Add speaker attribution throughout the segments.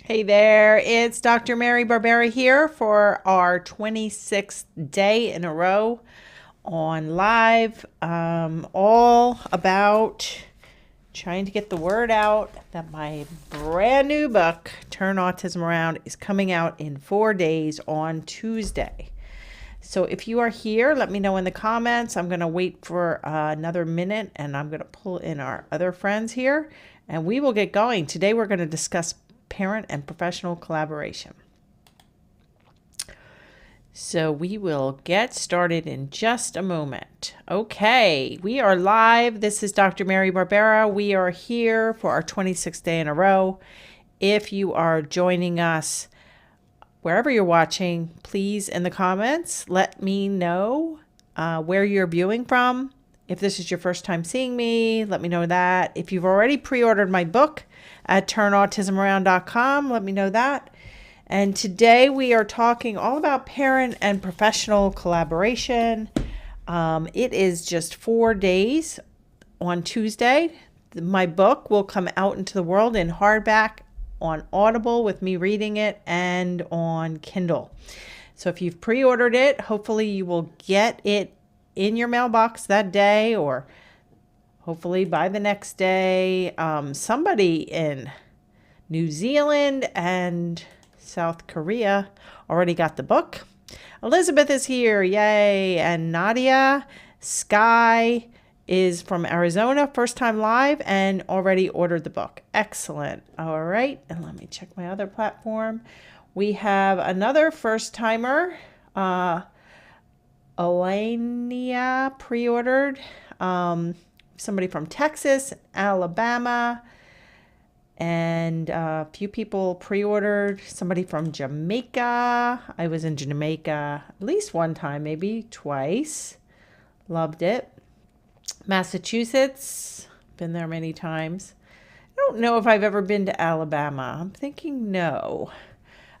Speaker 1: Hey there, it's Dr. Mary Barbera here for our 26th day in a row on live, all about trying to get the word out that my brand new book, Turn Autism Around, is coming out in 4 days on Tuesday. So if you are here, let me know in the comments. I'm going to wait for another minute and I'm going to pull in our other friends here and we will get going. Today we're going to discuss parent and professional collaboration. So we will get started in just a moment. Okay, we are live. This is Dr. Mary Barbera. We are here for our 26th day in a row. If you are joining us wherever you're watching, please in the comments, let me know where you're viewing from. If this is your first time seeing me, let me know that. If you've already pre-ordered my book at turnautismaround.com, let me know that. And today we are talking all about parent and professional collaboration. It is just 4 days on Tuesday. My book will come out into the world in hardback, on Audible with me reading it, and on Kindle. So if you've pre-ordered it, hopefully you will get it in your mailbox that day, or hopefully by the next day. Somebody in New Zealand and South Korea already got the book. Elizabeth is here, yay! And Nadia Sky is from Arizona, first time live, and already ordered the book. Excellent. All right, and let me check my other platform. We have another first timer, Elenia pre-ordered. Somebody from Texas, Alabama, and a few people pre-ordered. Somebody from Jamaica. I was in Jamaica at least one time, maybe twice. Loved it. Massachusetts, been there many times. I don't know if I've ever been to Alabama. I'm thinking no.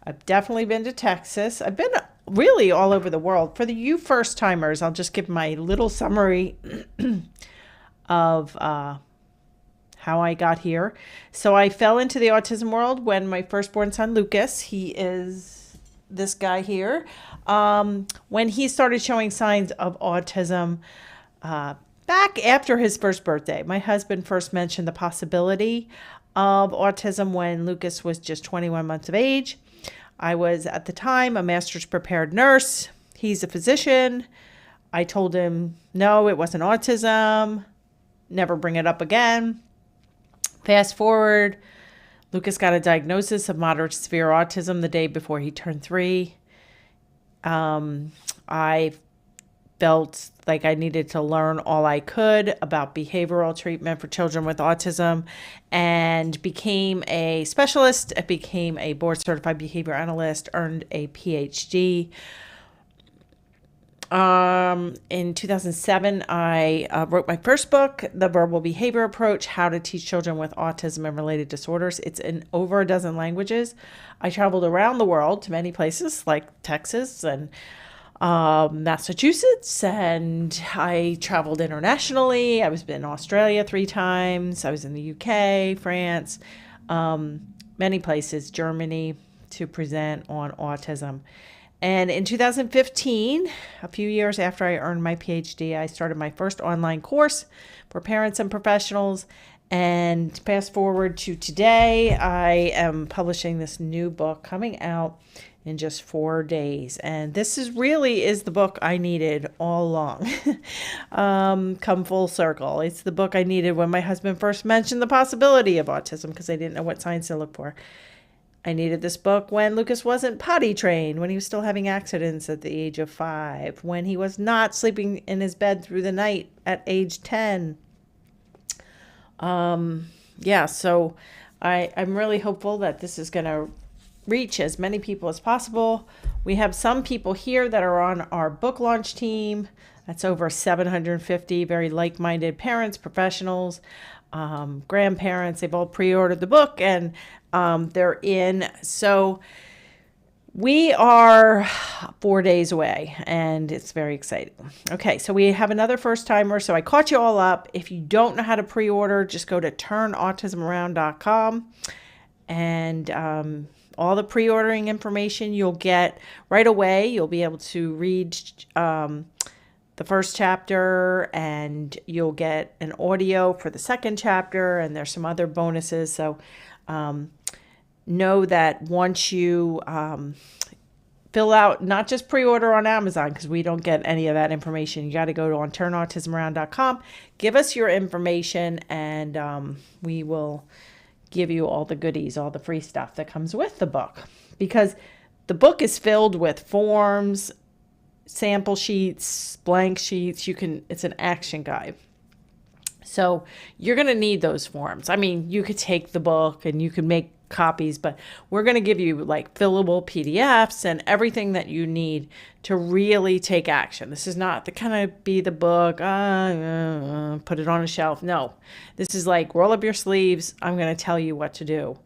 Speaker 1: I've definitely been to Texas. I've been really all over the world. For you first timers, I'll just give my little summary of how I got here. So I fell into the autism world when my firstborn son, Lucas, he is this guy here, when he started showing signs of autism, back after his first birthday. My husband first mentioned the possibility of autism when Lucas was just 21 months of age. I was at the time a master's prepared nurse. He's a physician. I told him, no, it wasn't autism. Never bring it up again. Fast forward, Lucas got a diagnosis of moderate to severe autism the day before he turned 3. I felt like I needed to learn all I could about behavioral treatment for children with autism and became a specialist. I became a board certified behavior analyst, earned a PhD. In 2007, I wrote my first book, The Verbal Behavior Approach, How to Teach Children with Autism and Related Disorders. It's in over a dozen languages. I traveled around the world to many places like Texas and Massachusetts, and I traveled internationally. I was in Australia 3 times. I was in the UK, France, many places, Germany, to present on autism. And in 2015, a few years after I earned my PhD, I started my first online course for parents and professionals. And fast forward to today, I am publishing this new book coming out in just 4 days. And this is the book I needed all along. Come full circle. It's the book I needed when my husband first mentioned the possibility of autism because I didn't know what signs to look for. I needed this book when Lucas wasn't potty trained, when he was still having accidents at the age of 5, when he was not sleeping in his bed through the night at age 10. So I'm really hopeful that this is going to reach as many people as possible. We have some people here that are on our book launch team. That's over 750 very like-minded parents, professionals, grandparents. They've all pre-ordered the book and they're in. So we are 4 days away and it's very exciting. Okay, so we have another first timer. So I caught you all up. If you don't know how to pre-order, just go to turnautismaround.com and all the pre-ordering information you'll get right away. You'll be able to read the first chapter, and you'll get an audio for the second chapter, and there's some other bonuses. So know that once you fill out, not just pre-order on Amazon, because we don't get any of that information. You got to go to turnautismaround.com, give us your information, and we will give you all the goodies, all the free stuff that comes with the book. Because the book is filled with forms, sample sheets, blank sheets. It's an action guide. So you're going to need those forms. I mean, you could take the book and you could make copies, but we're going to give you like fillable PDFs and everything that you need to really take action. This is not the kind of be the book, put it on a shelf. No, this is like roll up your sleeves. I'm going to tell you what to do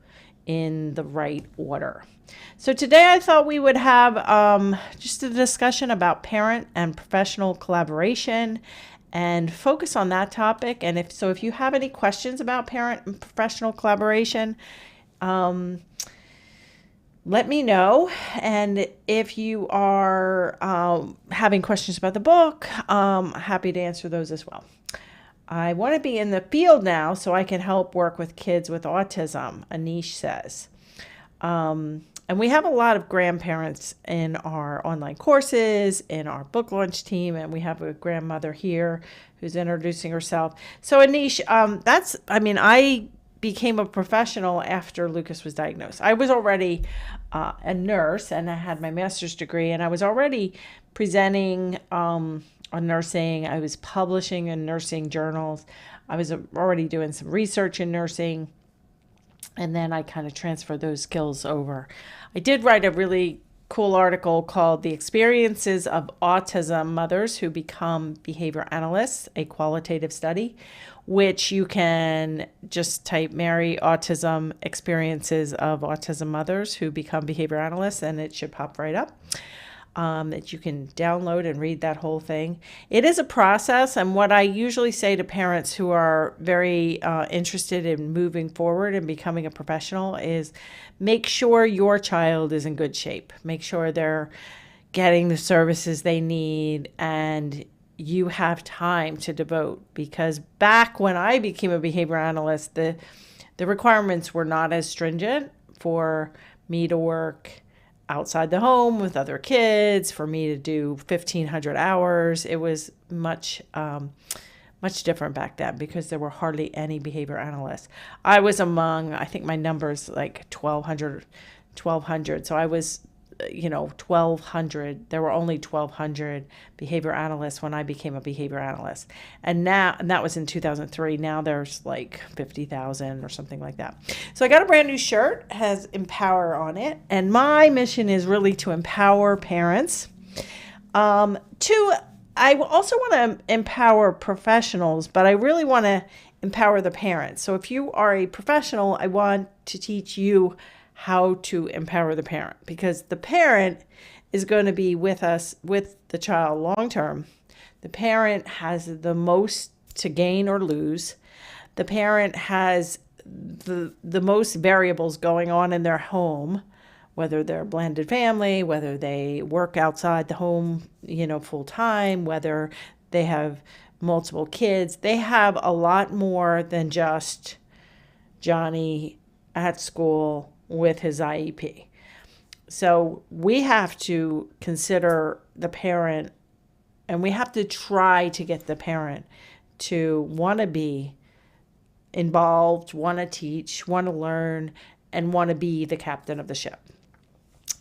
Speaker 1: in the right order. So today I thought we would have just a discussion about parent and professional collaboration and focus on that topic. And if you have any questions about parent and professional collaboration, let me know. And if you are having questions about the book, happy to answer those as well. I want to be in the field now so I can help work with kids with autism, Anish says. And we have a lot of grandparents in our online courses, in our book launch team, and we have a grandmother here who's introducing herself. So Anish, I became a professional after Lucas was diagnosed. I was already a nurse, and I had my master's degree, and I was already presenting on nursing. I was publishing in nursing journals. I was already doing some research in nursing. And then I kind of transferred those skills over. I did write a really cool article called The Experiences of Autism Mothers Who Become Behavior Analysts, a Qualitative Study, which you can just type Mary Autism Experiences of Autism Mothers Who Become Behavior Analysts, and it should pop right up. That you can download and read that whole thing. It is a process, and what I usually say to parents who are very interested in moving forward and becoming a professional is make sure your child is in good shape. Make sure they're getting the services they need, and you have time to devote. Because back when I became a behavior analyst, the requirements were not as stringent for me to work outside the home with other kids, for me to do 1,500 hours. It was much different back then because there were hardly any behavior analysts. I was among, I think my number's like 1,200. So I was, 1,200. There were only 1,200 behavior analysts when I became a behavior analyst. And that was in 2003. Now there's like 50,000 or something like that. So I got a brand new shirt, has Empower on it. And my mission is really to empower parents. I also want to empower professionals, but I really want to empower the parents. So if you are a professional, I want to teach you how to empower the parent, because the parent is going to be with us, with the child long term. The parent has the most to gain or lose. The parent has the most variables going on in their home, whether they're a blended family, whether they work outside the home, full time, whether they have multiple kids. They have a lot more than just Johnny at school with his IEP. So we have to consider the parent, and we have to try to get the parent to want to be involved, want to teach, want to learn, and want to be the captain of the ship.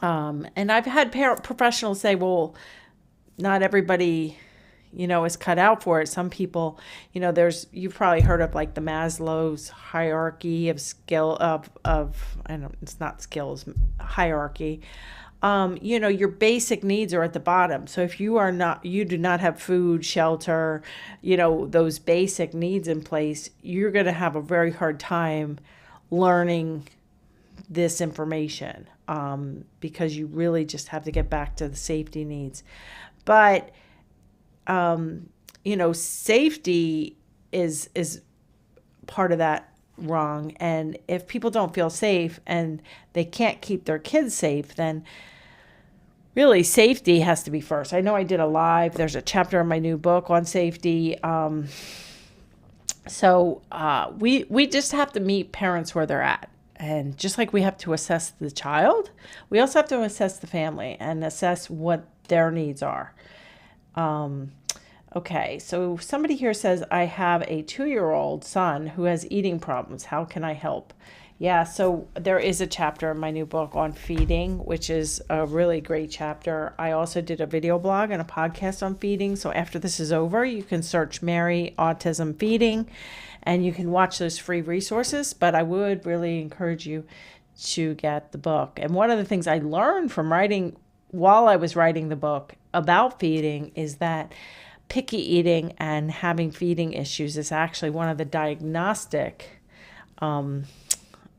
Speaker 1: And I've had professionals say, well, not everybody, is cut out for it. Some people, you've probably heard of like the Maslow's hierarchy of it's not skills, hierarchy. Your basic needs are at the bottom. So if you do not have food, shelter, those basic needs in place, you're going to have a very hard time learning this information, because you really just have to get back to the safety needs. But safety is part of that wrong. And if people don't feel safe and they can't keep their kids safe, then really safety has to be first. I know I did a live. There's a chapter in my new book on safety. So we just have to meet parents where they're at. And just like we have to assess the child, we also have to assess the family and assess what their needs are. Okay, so somebody here says, I have a 2-year-old son who has eating problems. How can I help? Yeah, so there is a chapter in my new book on feeding, which is a really great chapter. I also did a video blog and a podcast on feeding. So after this is over, you can search Mary Autism Feeding and you can watch those free resources. But I would really encourage you to get the book. And one of the things I learned from writing while I was writing the book about feeding is that picky eating and having feeding issues is actually one of the diagnostic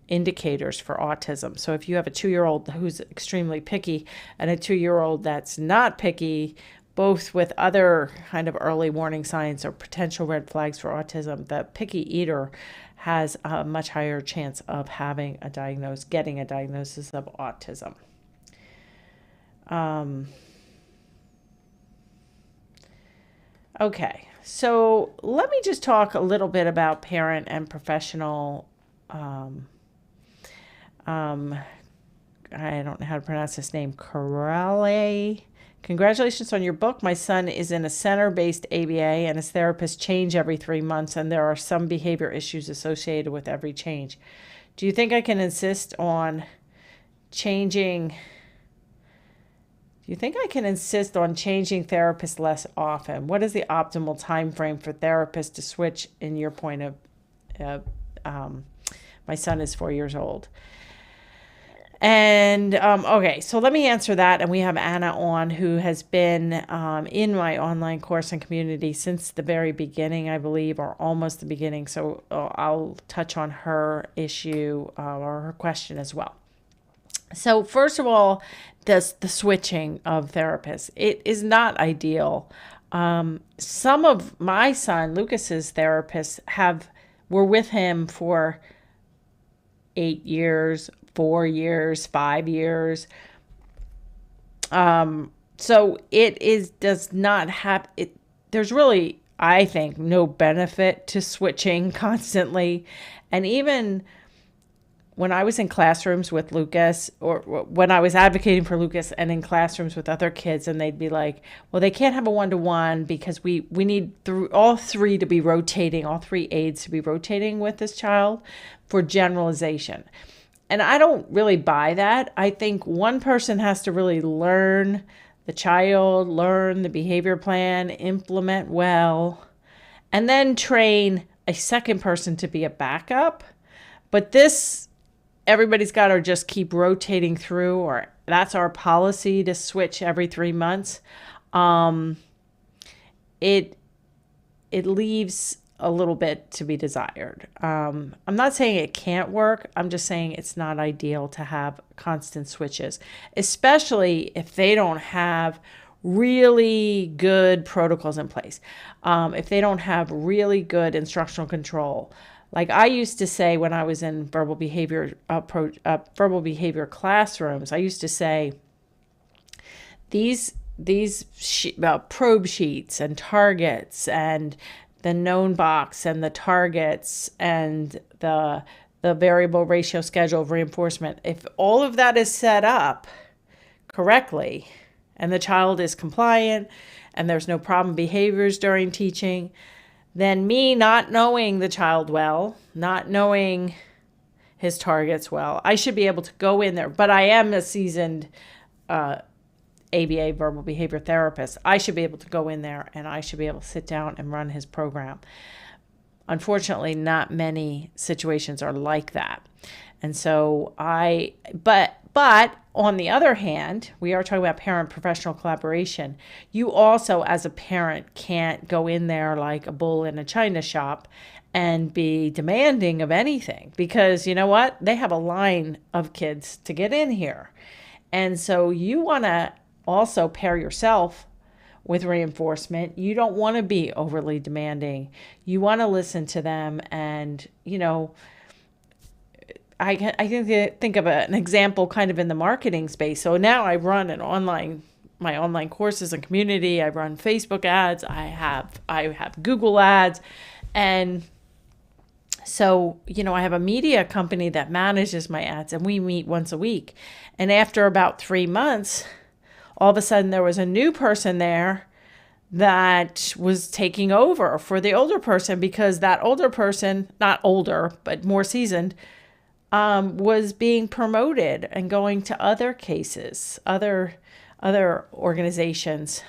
Speaker 1: indicators for autism. So if you have a 2-year-old who's extremely picky and a 2-year-old that's not picky, both with other kind of early warning signs or potential red flags for autism, the picky eater has a much higher chance of getting a diagnosis of autism. Okay, so let me just talk a little bit about parent and professional. I don't know how to pronounce his name. Corrale. Congratulations on your book. My son is in a center-based ABA and his therapists change every 3 months, and there are some behavior issues associated with every change. Do you think I can insist on changing? Do you think I can insist on changing therapists less often? What is the optimal time frame for therapists to switch in your point of, my son is 4 years old. And, okay, so let me answer that. And we have Anna on, who has been in my online course and community since the very beginning, I believe, or almost the beginning. So I'll touch on her issue or her question as well. So first of all, the switching of therapists. It is not ideal. Some of my son, Lucas's therapists were with him for 8 years, 4 years, 5 years. So does not have it. There's really, I think, no benefit to switching constantly. And even when I was in classrooms with Lucas, or when I was advocating for Lucas and in classrooms with other kids, and they'd be like, well, they can't have a one-to-one because we need all three aides to be rotating with this child for generalization. And I don't really buy that. I think one person has to really learn the child, learn the behavior plan, implement well, and then train a second person to be a backup. But everybody's got to just keep rotating through, or that's our policy to switch every 3 months. It leaves a little bit to be desired. I'm not saying it can't work. I'm just saying it's not ideal to have constant switches, especially if they don't have really good protocols in place. If they don't have really good instructional control. Like I used to say when I was in verbal behavior classrooms, I used to say these probe sheets and targets and the known box and the targets and the variable ratio schedule of reinforcement. If all of that is set up correctly and the child is compliant and there's no problem behaviors during teaching, then me not knowing the child well, not knowing his targets well, I should be able to go in there. But I am a seasoned ABA verbal behavior therapist. I should be able to go in there and I should be able to sit down and run his program. Unfortunately, not many situations are like that. And so but on the other hand, we are talking about parent-professional collaboration. You also, as a parent, can't go in there like a bull in a china shop and be demanding of anything, because you know what? They have a line of kids to get in here. And so you want to also pair yourself with reinforcement. You don't want to be overly demanding. You want to listen to them and, I can think of an example kind of in the marketing space. So now I run my online courses and community. I run Facebook ads. I have Google ads, and so, I have a media company that manages my ads, and we meet once a week. And after about 3 months, all of a sudden there was a new person there that was taking over for the older person, because that older person, not older, but more seasoned, was being promoted and going to other cases, other organizations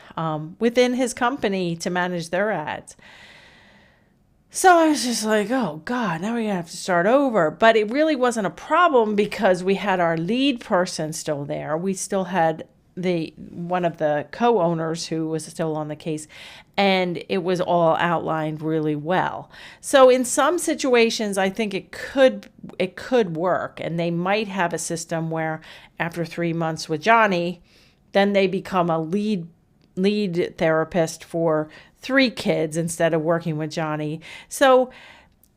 Speaker 1: within his company to manage their ads. So I was just like, oh God, now we're gonna have to start over. But it really wasn't a problem because we had our lead person still there. We still had one of the co-owners who was still on the case, and it was all outlined really well. So in some situations, I think it could work, and they might have a system where after 3 months with Johnny, then they become a lead therapist for 3 kids instead of working with Johnny. So,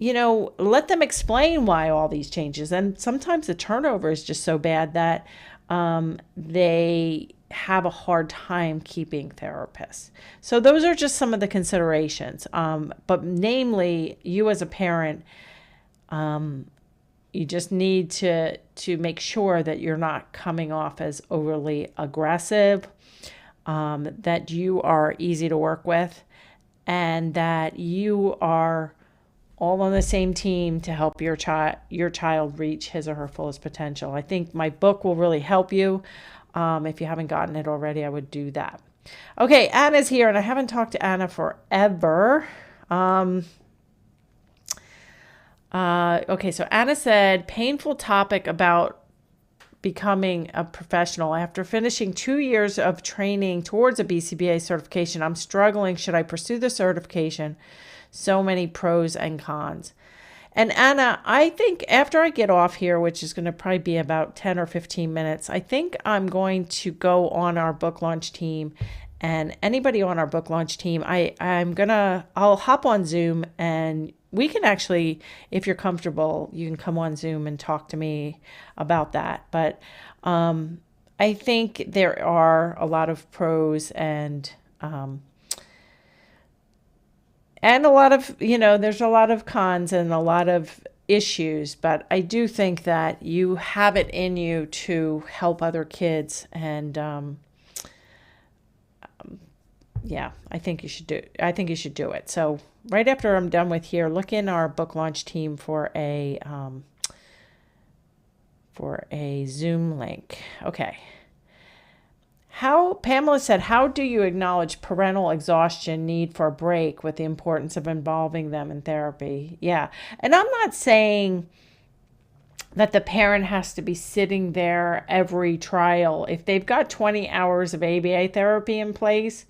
Speaker 1: let them explain why all these changes. And sometimes the turnover is just so bad that they have a hard time keeping therapists. So those are just some of the considerations. But namely, you as a parent, you just need to make sure that you're not coming off as overly aggressive, that you are easy to work with, and that you are all on the same team to help your child reach his or her fullest potential. I think my book will really help you. If you haven't gotten it already, I would do that. Okay, Anna's here, and I haven't talked to Anna forever. Okay, so Anna said, painful topic about becoming a professional. After finishing 2 years of training towards a BCBA certification, I'm struggling. Should I pursue the certification? So many pros and cons. And Anna, I think after I get off here, which is going to probably be about 10 or 15 minutes, I think I'm going to go on our book launch team. And anybody on our book launch team, I'll hop on Zoom, and we can actually, if you're comfortable, you can come on Zoom and talk to me about that. But I think there are a lot of pros and a lot of, there's a lot of cons and a lot of issues, but I do think that you have it in you to help other kids. And I think you should do it. So right after I'm done with here, look in our book launch team for a Zoom link. Okay. Pamela said, how do you acknowledge parental exhaustion, need for a break, with the importance of involving them in therapy? Yeah. And I'm not saying that the parent has to be sitting there every trial. If they've got 20 hours of ABA therapy in place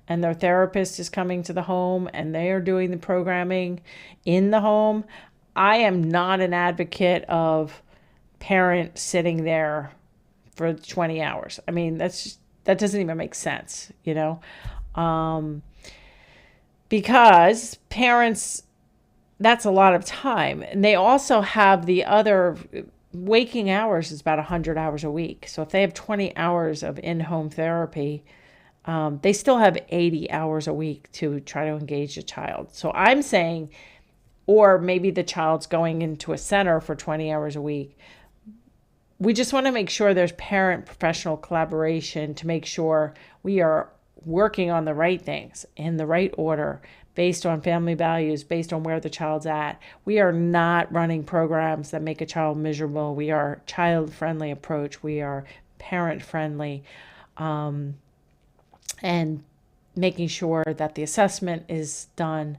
Speaker 1: and their therapist is coming to the home and they are doing the programming in the home, I am not an advocate of parent sitting there for 20 hours. I mean, that doesn't even make sense, because parents, that's a lot of time. And they also have the other waking hours is about 100 hours a week. So if they have 20 hours of in-home therapy, they still have 80 hours a week to try to engage a child. So I'm saying, or maybe the child's going into a center for 20 hours a week. We just want to make sure there's parent-professional collaboration to make sure we are working on the right things in the right order, based on family values, based on where the child's at. We are not running programs that make a child miserable. We are child-friendly approach. We are parent-friendly, and making sure that the assessment is done,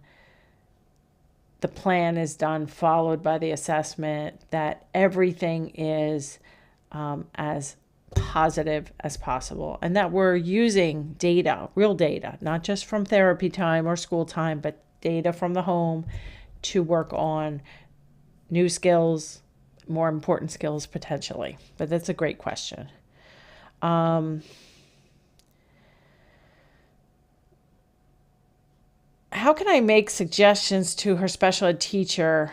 Speaker 1: the plan is done, followed by the assessment, that everything is as positive as possible, and that we're using data, real data, not just from therapy time or school time, but data from the home to work on new skills, more important skills potentially. But that's a great question. How can I make suggestions to her special ed teacher?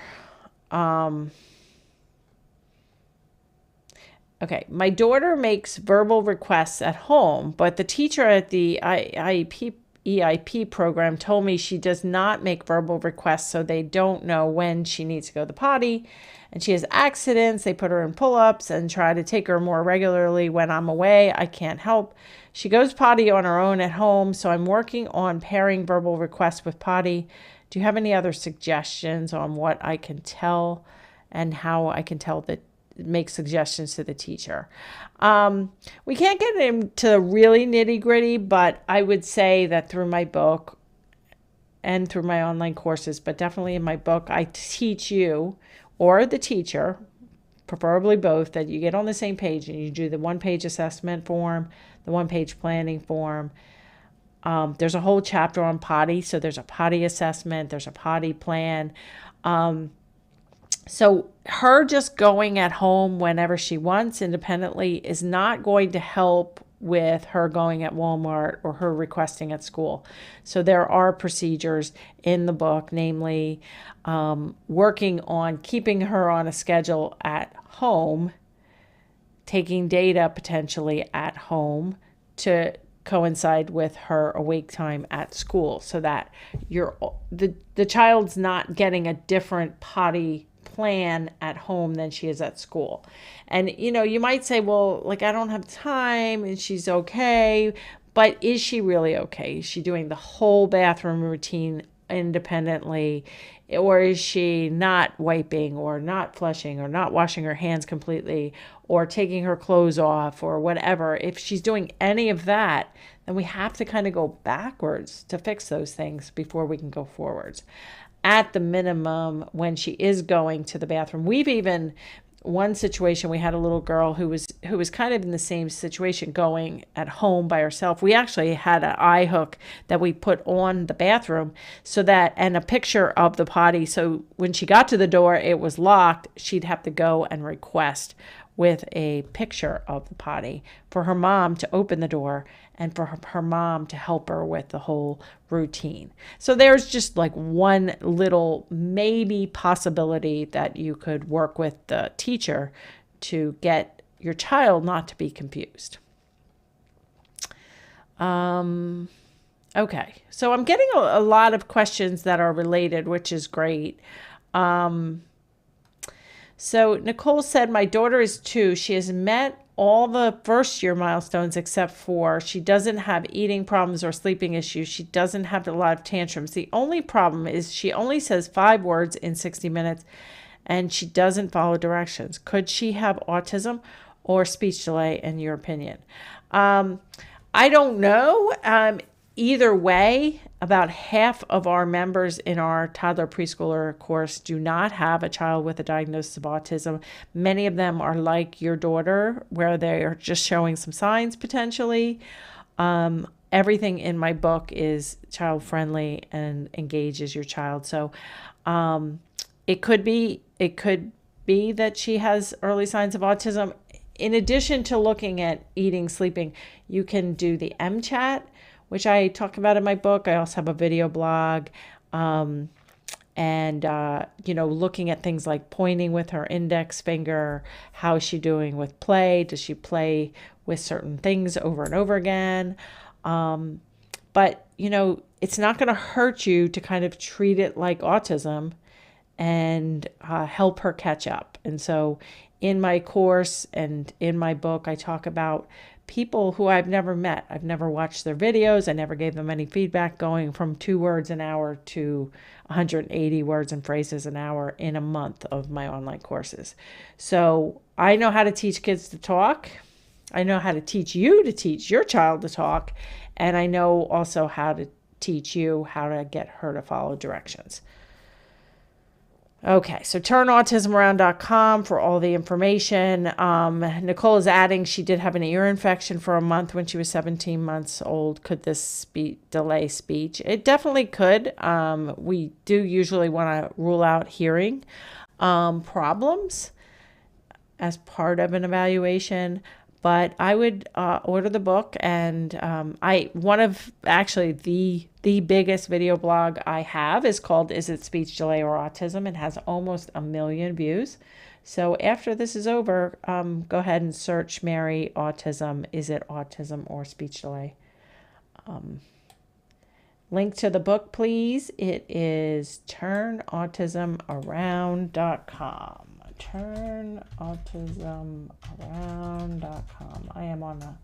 Speaker 1: Okay, my daughter makes verbal requests at home, but the teacher at the EIP program told me she does not make verbal requests, so they don't know when she needs to go to the potty. And she has accidents. They put her in pull-ups and try to take her more regularly when I'm away. I can't help. She goes potty on her own at home, so I'm working on pairing verbal requests with potty. Do you have any other suggestions on what I can tell and how I can tell that make suggestions to the teacher? We can't get into really nitty gritty, but I would say that through my book and through my online courses, but definitely in my book, I teach you or the teacher, preferably both, that you get on the same page and you do the one-page assessment form, the one-page planning form. There's a whole chapter on potty. So there's a potty assessment, there's a potty plan. So her just going at home whenever she wants independently is not going to help with her going at Walmart or her requesting at school. So there are procedures in the book, namely working on keeping her on a schedule at home, taking data potentially at home to coincide with her awake time at school, so that the child's not getting a different potty plan at home than she is at school. And you might say, well, like, I don't have time and she's okay, but is she really okay? Is she doing the whole bathroom routine independently, or is she not wiping or not flushing or not washing her hands completely or taking her clothes off or whatever? If she's doing any of that, then we have to kind of go backwards to fix those things before we can go forwards. At the minimum, when she is going to the bathroom, we've even one situation, we had a little girl who was kind of in the same situation, going at home by herself. We actually had an eye hook that we put on the bathroom, so that, and a picture of the potty. So when she got to the door, it was locked. She'd have to go and request with a picture of the potty for her mom to open the door and for her mom to help her with the whole routine. So there's just like one little maybe possibility that you could work with the teacher to get your child not to be confused. Okay, so I'm getting a lot of questions that are related, which is great. So Nicole said, my daughter is 2. She has met all the first year milestones except for she doesn't have eating problems or sleeping issues. She doesn't have a lot of tantrums. The only problem is she only says 5 words in 60 minutes and she doesn't follow directions. Could she have autism or speech delay, in your opinion? I don't know. Either way, about half of our members in our toddler preschooler course do not have a child with a diagnosis of autism. Many of them are like your daughter, where they are just showing some signs potentially. Everything in my book is child friendly and engages your child. So it could be that she has early signs of autism. In addition to looking at eating, sleeping, you can do the MChat, which I talk about in my book. I also have a video blog, and looking at things like pointing with her index finger. How is she doing with play? Does she play with certain things over and over again? But it's not going to hurt you to kind of treat it like autism and help her catch up. And so in my course and in my book, I talk about people who I've never met. I've never watched their videos. I never gave them any feedback, going from 2 words an hour to 180 words and phrases an hour in a month of my online courses. So I know how to teach kids to talk. I know how to teach you to teach your child to talk. And I know also how to teach you how to get her to follow directions. Okay, so turnautismaround.com for all the information. Nicole is adding she did have an ear infection for a month when she was 17 months old. Could this delay speech? It definitely could. We do usually want to rule out hearing problems as part of an evaluation, But I would order the book, and one of actually the biggest video blog I have is called "Is It Speech Delay or Autism?" It has almost 1 million views. So after this is over, go ahead and search Mary Autism. Is it autism or speech delay? Link to the book, please. It is turnautismaround.com. Turnautismaround.com. I am on a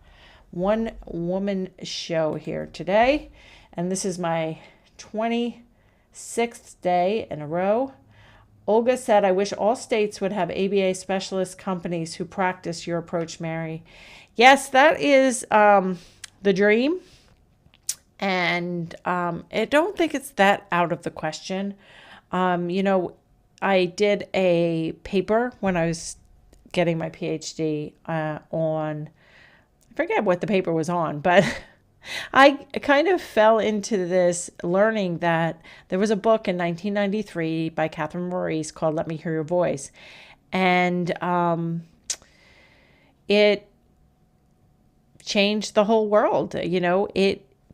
Speaker 1: one-woman show here today, and this is my 26th day in a row. Olga said, I wish all states would have ABA specialist companies who practice your approach, Mary. Yes, that is the dream. And I don't think it's that out of the question. I did a paper when I was getting my PhD on, I forget what the paper was on, but I kind of fell into this learning that there was a book in 1993 by Catherine Maurice called Let Me Hear Your Voice. And it changed the whole world.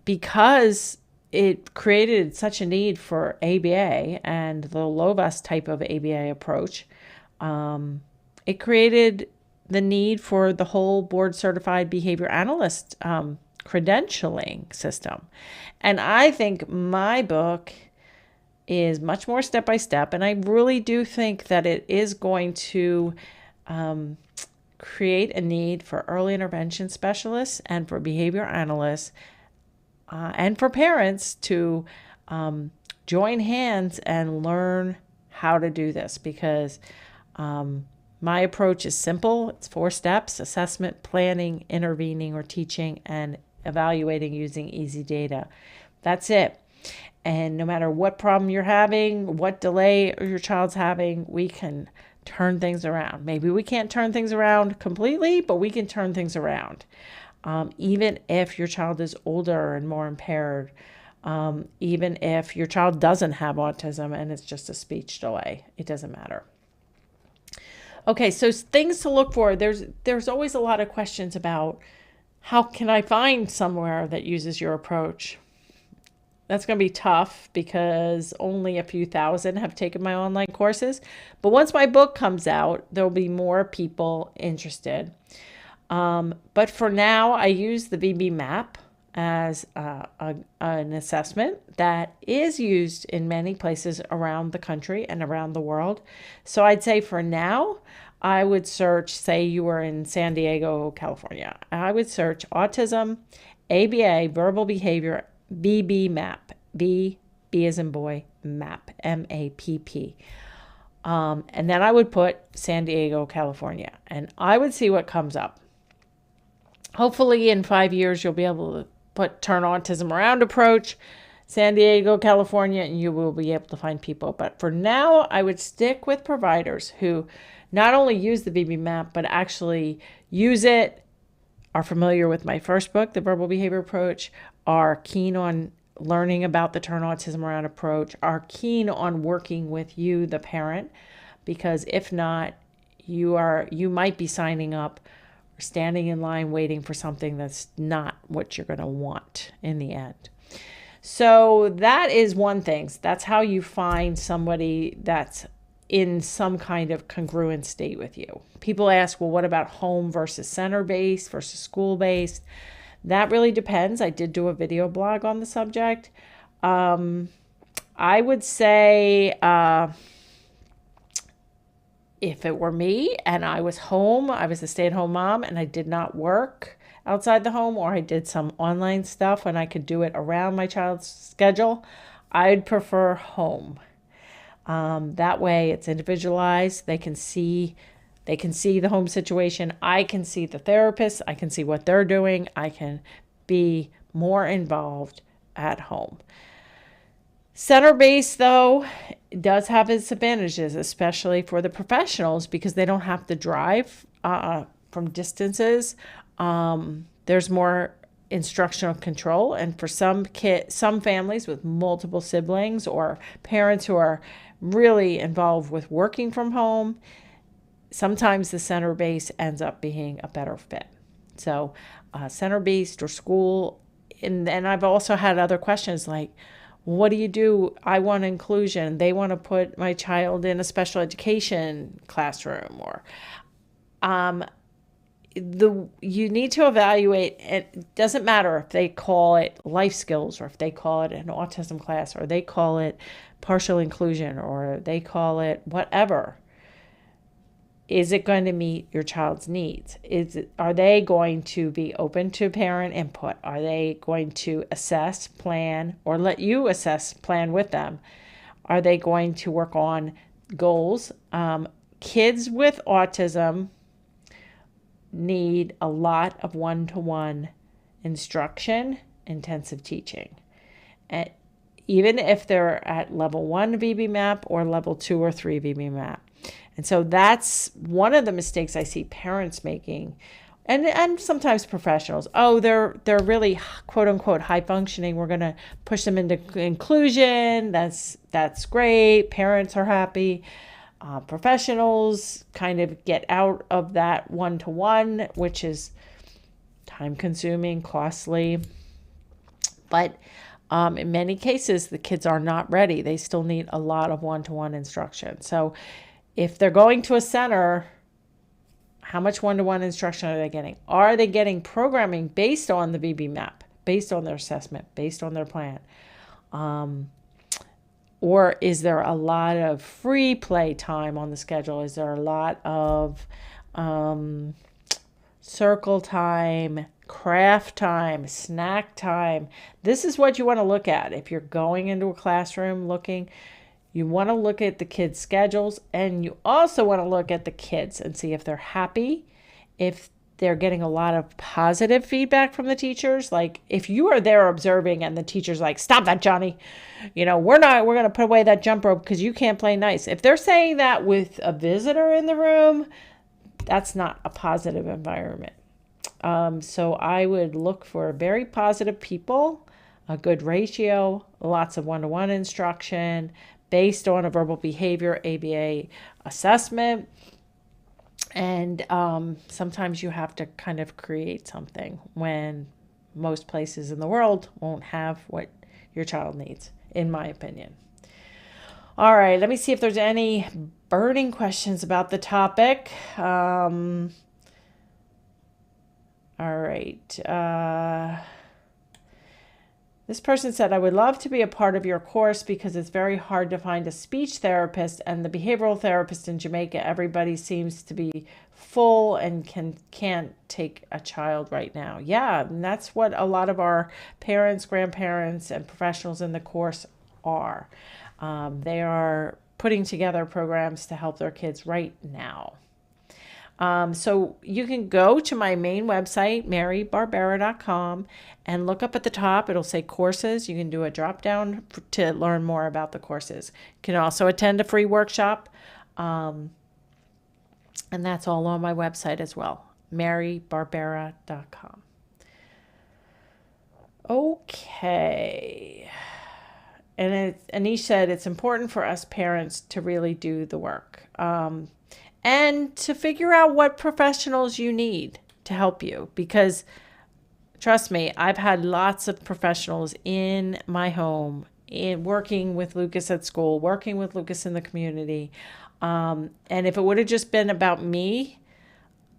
Speaker 1: Because it created such a need for ABA and the Lovas type of ABA approach. It created the need for the whole board certified behavior analyst credentialing system. And I think my book is much more step-by-step. And I really do think that it is going to create a need for early intervention specialists and for behavior analysts and for parents to join hands and learn how to do this, because my approach is simple. It's 4 steps: assessment, planning, intervening or teaching, and evaluating using easy data. That's it. And no matter what problem you're having, what delay your child's having, we can turn things around. Maybe we can't turn things around completely, but we can turn things around. Even if your child is older and more impaired, even if your child doesn't have autism and it's just a speech delay, it doesn't matter. Okay, so things to look for. There's always a lot of questions about how can I find somewhere that uses your approach. That's going to be tough because only a few thousand have taken my online courses. But once my book comes out, there'll be more people interested. But for now, I use the VB map as an assessment that is used in many places around the country and around the world. So I'd say for now, I would search, say you were in San Diego, California. I would search autism, ABA, verbal behavior, VB map, B as in boy, map, MAPP. And then I would put San Diego, California, and I would see what comes up. Hopefully in 5 years, you'll be able to put Turn Autism Around approach, San Diego, California, and you will be able to find people. But for now, I would stick with providers who not only use the VB map, but actually use it, are familiar with my first book, The Verbal Behavior Approach, are keen on learning about the Turn Autism Around approach, are keen on working with you, the parent, because if not, you might be signing up or standing in line waiting for something that's not what you're going to want in the end. So that is one thing. That's how you find somebody that's in some kind of congruent state with you. People ask, well, what about home versus center-based versus school-based? That really depends. I did do a video blog on the subject. I would say if it were me and I was home, I was a stay-at-home mom and I did not work outside the home, or I did some online stuff and I could do it around my child's schedule, I'd prefer home. That way it's individualized. They can see the home situation. I can see the therapist. I can see what they're doing. I can be more involved at home. Center-based, though, does have its advantages, especially for the professionals, because they don't have to drive from distances. There's more instructional control, and for some families with multiple siblings or parents who are really involved with working from home, sometimes the center base ends up being a better fit. So center-based or school. And then I've also had other questions like, what do you do? I want inclusion. They want to put my child in a special education classroom, or you need to evaluate. It doesn't matter if they call it life skills, or if they call it an autism class, or they call it partial inclusion, or they call it whatever. Is it going to meet your child's needs? Are they going to be open to parent input? Are they going to assess, plan, or let you assess, plan with them? Are they going to work on goals? Kids with autism need a lot of one-to-one instruction, intensive teaching. And even if they're at level 1 VB-MAP or level 2 or 3 VB-MAP. And so that's one of the mistakes I see parents making, and sometimes professionals. Oh, they're really quote unquote high functioning. We're going to push them into inclusion. That's great. Parents are happy. Professionals kind of get out of that one-to-one, which is time consuming, costly. But in many cases, the kids are not ready. They still need a lot of one-to-one instruction. So if they're going to a center, how much one-to-one instruction are they getting? Are they getting programming based on the VB-MAP, based on their assessment, based on their plan? Or is there a lot of free play time on the schedule? Is there a lot of circle time, craft time, snack time? This is what you want to look at. If you're going into a classroom you want to look at the kids' schedules, and you also want to look at the kids and see if they're happy, if they're getting a lot of positive feedback from the teachers. Like if you are there observing and the teacher's like, stop that, Johnny, we're going to put away that jump rope because you can't play nice. If they're saying that with a visitor in the room, that's not a positive environment. So I would look for very positive people, a good ratio, lots of one-to-one instruction based on a verbal behavior ABA assessment. And sometimes you have to kind of create something when most places in the world won't have what your child needs, in my opinion. All right, let me see if there's any burning questions about the topic. All right. This person said, I would love to be a part of your course because it's very hard to find a speech therapist and the behavioral therapist in Jamaica. Everybody seems to be full and can't take a child right now. Yeah, and that's what a lot of our parents, grandparents, and professionals in the course are. They are putting together programs to help their kids right now. So you can go to my main website, marybarbera.com, and look up at the top. It'll say courses. You can do a drop down to learn more about the courses. You can also attend a free workshop. And that's all on my website as well, marybarbera.com. Okay. And Anish said it's important for us parents to really do the work. And to figure out what professionals you need to help you. Because trust me, I've had lots of professionals in my home, in working with Lucas at school, working with Lucas in the community. And if it would have just been about me,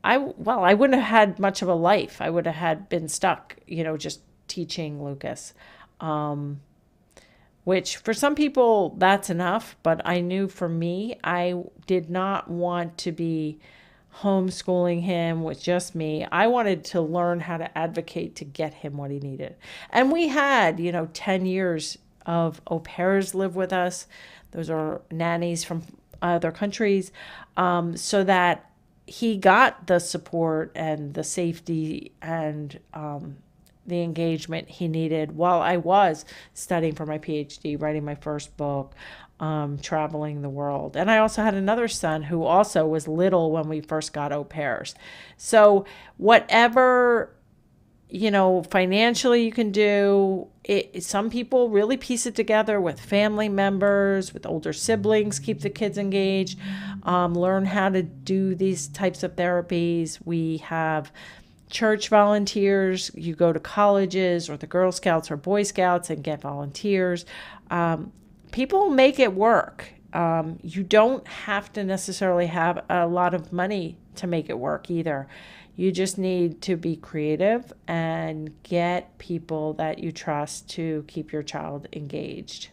Speaker 1: I wouldn't have had much of a life. I would have been stuck, just teaching Lucas. Which for some people that's enough, but I knew for me, I did not want to be homeschooling him with just me. I wanted to learn how to advocate to get him what he needed. And we had, 10 years of au pairs live with us. Those are nannies from other countries, so that he got the support and the safety and the engagement he needed while I was studying for my PhD, writing my first book, traveling the world. And I also had another son who also was little when we first got au pairs. So whatever, financially you can do, some people really piece it together with family members, with older siblings, keep the kids engaged, learn how to do these types of therapies. We have church volunteers. You go to colleges or the Girl Scouts or Boy Scouts and get volunteers. People make it work. You don't have to necessarily have a lot of money to make it work either. You just need to be creative and get people that you trust to keep your child engaged.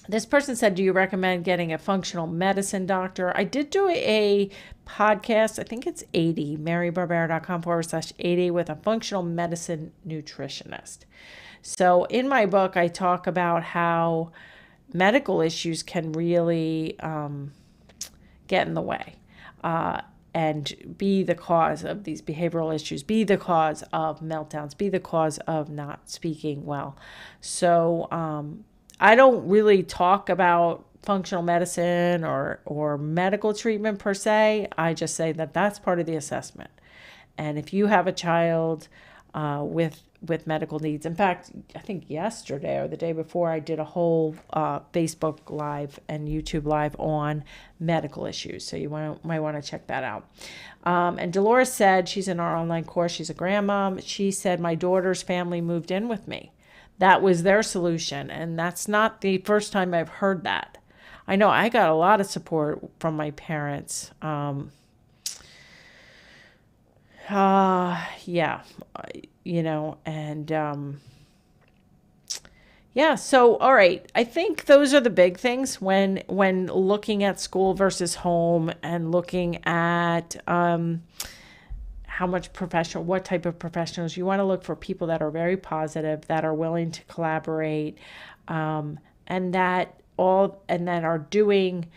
Speaker 1: This person said, do you recommend getting a functional medicine doctor? I did do a podcast, I think it's 80, marybarbera.com/80, with a functional medicine nutritionist. So in my book, I talk about how medical issues can really get in the way and be the cause of these behavioral issues, be the cause of meltdowns, be the cause of not speaking well. So I don't really talk about functional medicine or medical treatment per se. I just say that that's part of the assessment. And if you have a child with medical needs, in fact, I think yesterday or the day before, I did a whole Facebook Live and YouTube Live on medical issues. So you might want to check that out. And Dolores said, she's in our online course, she's a grandmom. She said, my daughter's family moved in with me. That was their solution. And that's not the first time I've heard that. I know I got a lot of support from my parents. Yeah, so, all right. I think those are the big things when looking at school versus home and looking at, what type of professionals. You want to look for people that are very positive, that are willing to collaborate, and that are doing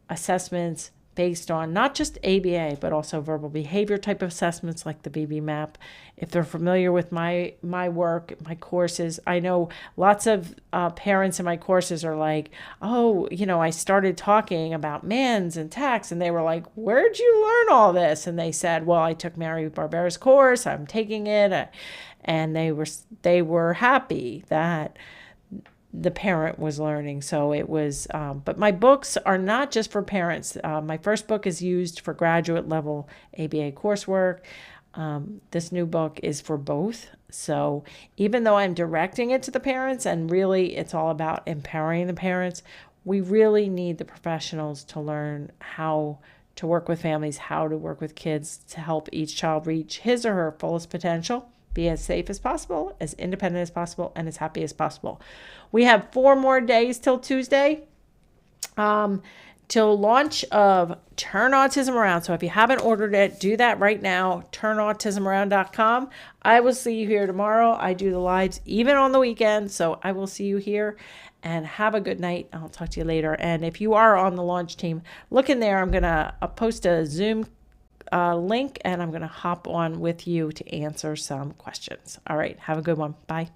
Speaker 1: assessments based on not just ABA, but also verbal behavior type of assessments like the BB map. If they're familiar with my work, my courses, I know lots of parents in my courses are like, oh, I started talking about MANS and TACs, and they were like, where'd you learn all this? And they said, well, I took Mary Barbera's course, I'm taking it. And they were happy that the parent was learning. So it was, but my books are not just for parents. My first book is used for graduate level ABA coursework. This new book is for both. So even though I'm directing it to the parents and really it's all about empowering the parents, we really need the professionals to learn how to work with families, how to work with kids to help each child reach his or her fullest potential, be as safe as possible, as independent as possible, and as happy as possible. We have 4 more days till Tuesday, till launch of Turn Autism Around. So if you haven't ordered it, do that right now, turnautismaround.com. I will see you here tomorrow. I do the lives even on the weekend, so I will see you here, and have a good night. I'll talk to you later. And if you are on the launch team, look in there. I'm going to post a Zoom link, and I'm going to hop on with you to answer some questions. All right. Have a good one. Bye.